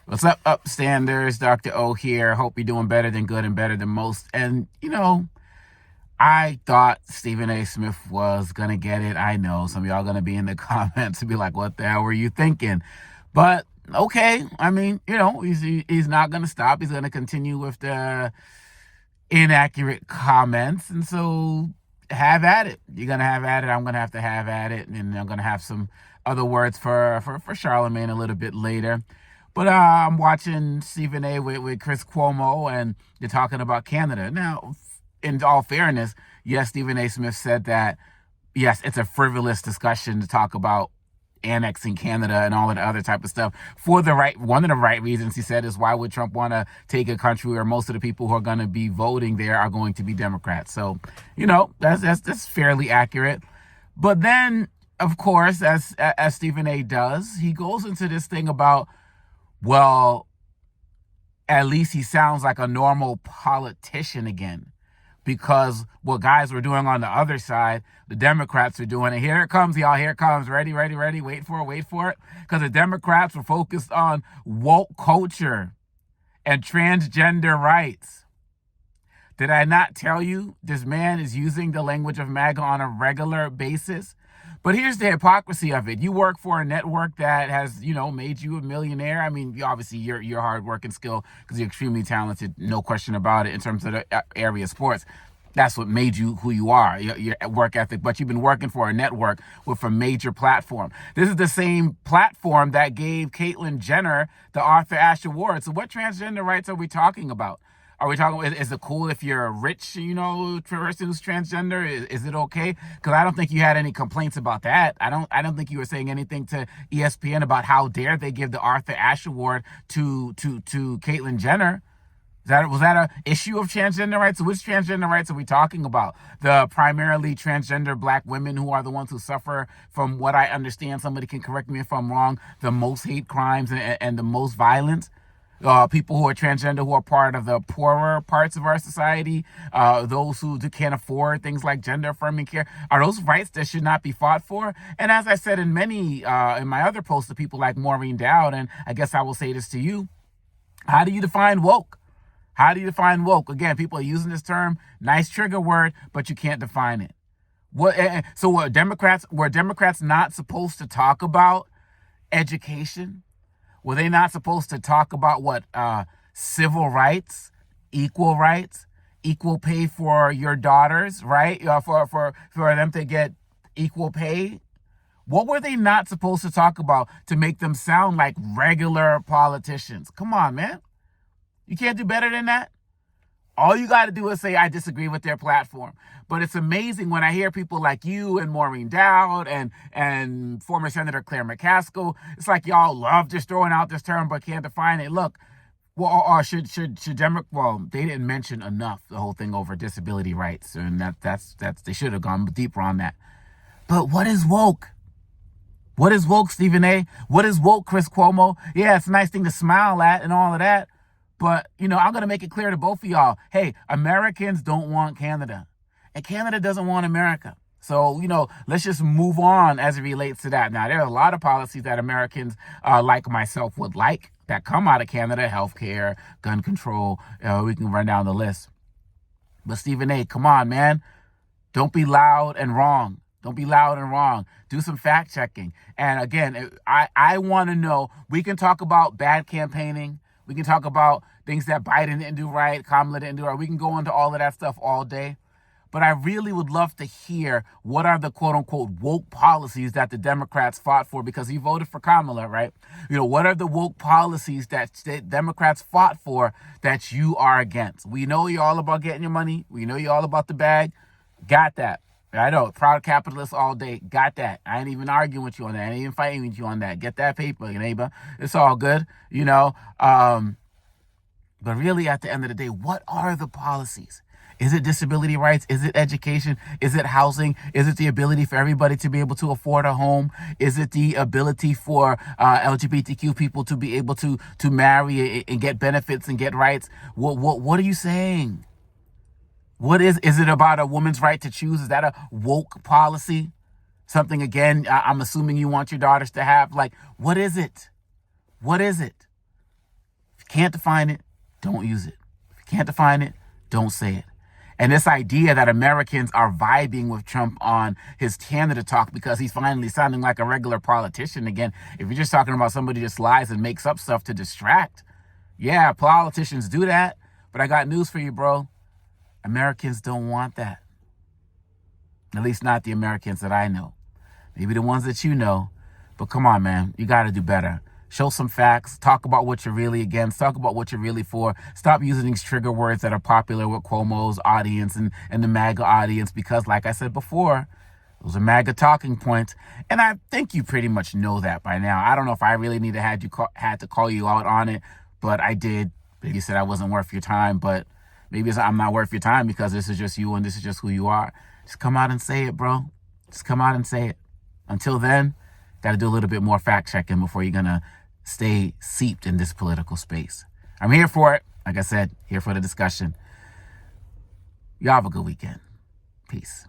What's up, upstanders? Dr. O here. Hope you're doing better than good and better than most. And, I thought Stephen A. Smith was going to get it. I know some of y'all going to be in the comments and be like, what the hell were you thinking? But, okay. I mean, he's not going to stop. He's going to continue with the inaccurate comments. And so have at it. You're going to have at it. I'm going to have at it. And I'm going to have some other words for Charlemagne a little bit later. But I'm watching Stephen A. with Chris Cuomo, and they're talking about Canada. Now, in all fairness, yes, Stephen A. Smith said that, yes, it's a frivolous discussion to talk about annexing Canada and all of the other type of stuff for the right. One of the right reasons he said is, why would Trump want to take a country where most of the people who are going to be voting there are going to be Democrats? So, that's fairly accurate. But then, of course, as Stephen A. does, he goes into this thing about, well, at least he sounds like a normal politician again, because what guys were doing on the other side, the Democrats are doing it. Here it comes, y'all. Here it comes. Ready, ready, ready. Wait for it. Because the Democrats were focused on woke culture and transgender rights. Did I not tell you this man is using the language of MAGA on a regular basis? But here's the hypocrisy of it. You work for a network that has, made you a millionaire. I mean, obviously, your hard work and skill, because you're extremely talented, no question about it, in terms of the area of sports. That's what made you who you are, your work ethic. But you've been working for a network with a major platform. This is the same platform that gave Caitlyn Jenner the Arthur Ashe Award. So what transgender rights are we talking about? Are we talking? Is it cool if you're a rich, person who's transgender? Is it okay? Because I don't think you had any complaints about that. I don't think you were saying anything to ESPN about how dare they give the Arthur Ashe Award to Caitlyn Jenner. Was that a issue of transgender rights? Which transgender rights are we talking about? The primarily transgender black women who are the ones who suffer from, what I understand, somebody can correct me if I'm wrong, the most hate crimes and the most violence. People who are transgender, who are part of the poorer parts of our society, those who can't afford things like gender affirming care, are those rights that should not be fought for? And as I said in my other posts to people like Maureen Dowd, and I guess I will say this to you, how do you define woke? How do you define woke? Again, people are using this term, nice trigger word, but you can't define it. So were Democrats not supposed to talk about education? Were they not supposed to talk about civil rights, equal pay for your daughters, right? For them to get equal pay? What were they not supposed to talk about to make them sound like regular politicians? Come on, man. You can't do better than that? All you got to do is say, I disagree with their platform. But it's amazing when I hear people like you and Maureen Dowd and former Senator Claire McCaskill. It's like y'all love just throwing out this term but can't define it. Look, well, should Democrats? Well, they didn't mention enough the whole thing over disability rights, and that's they should have gone deeper on that. But what is woke? What is woke, Stephen A? What is woke, Chris Cuomo? Yeah, it's a nice thing to smile at and all of that. But, I'm going to make it clear to both of y'all, hey, Americans don't want Canada. And Canada doesn't want America. So, let's just move on as it relates to that. Now, there are a lot of policies that Americans like myself would like that come out of Canada: healthcare, gun control. We can run down the list. But Stephen A., come on, man. Don't be loud and wrong. Don't be loud and wrong. Do some fact checking. And again, I want to know, we can talk about bad campaigning. We can talk about things that Biden didn't do right, Kamala didn't do right. We can go into all of that stuff all day. But I really would love to hear, what are the quote-unquote woke policies that the Democrats fought for, because he voted for Kamala, right? What are the woke policies that Democrats fought for that you are against? We know you're all about getting your money. We know you're all about the bag. Got that. I know, proud capitalist all day. Got that. I ain't even arguing with you on that. I ain't even fighting with you on that. Get that paper, neighbor. It's all good, But really, at the end of the day, what are the policies? Is it disability rights? Is it education? Is it housing? Is it the ability for everybody to be able to afford a home? Is it the ability for LGBTQ people to be able to marry and get benefits and get rights? What are you saying? What is it about a woman's right to choose? Is that a woke policy? Something, again, I'm assuming you want your daughters to have. Like, what is it? What is it? can't define it, don't use it. If you can't define it, don't say it. And this idea that Americans are vibing with Trump on his Canada talk because he's finally sounding like a regular politician again. If you're just talking about somebody who just lies and makes up stuff to distract, yeah, politicians do that. But I got news for you, bro. Americans don't want that. At least not the Americans that I know. Maybe the ones that you know. But come on, man. You got to do better. Show some facts. Talk about what you're really against. Talk about what you're really for. Stop using these trigger words that are popular with Cuomo's audience and the MAGA audience because, like I said before, those are MAGA talking points. And I think you pretty much know that by now. I don't know if I really had to call you out on it, but I did. Maybe you said I wasn't worth your time, but maybe I'm not worth your time because this is just you and this is just who you are. Just come out and say it, bro. Just come out and say it. Until then, got to do a little bit more fact checking before you're going to stay seeped in this political space. I'm here for it. Like I said, here for the discussion. Y'all have a good weekend. Peace.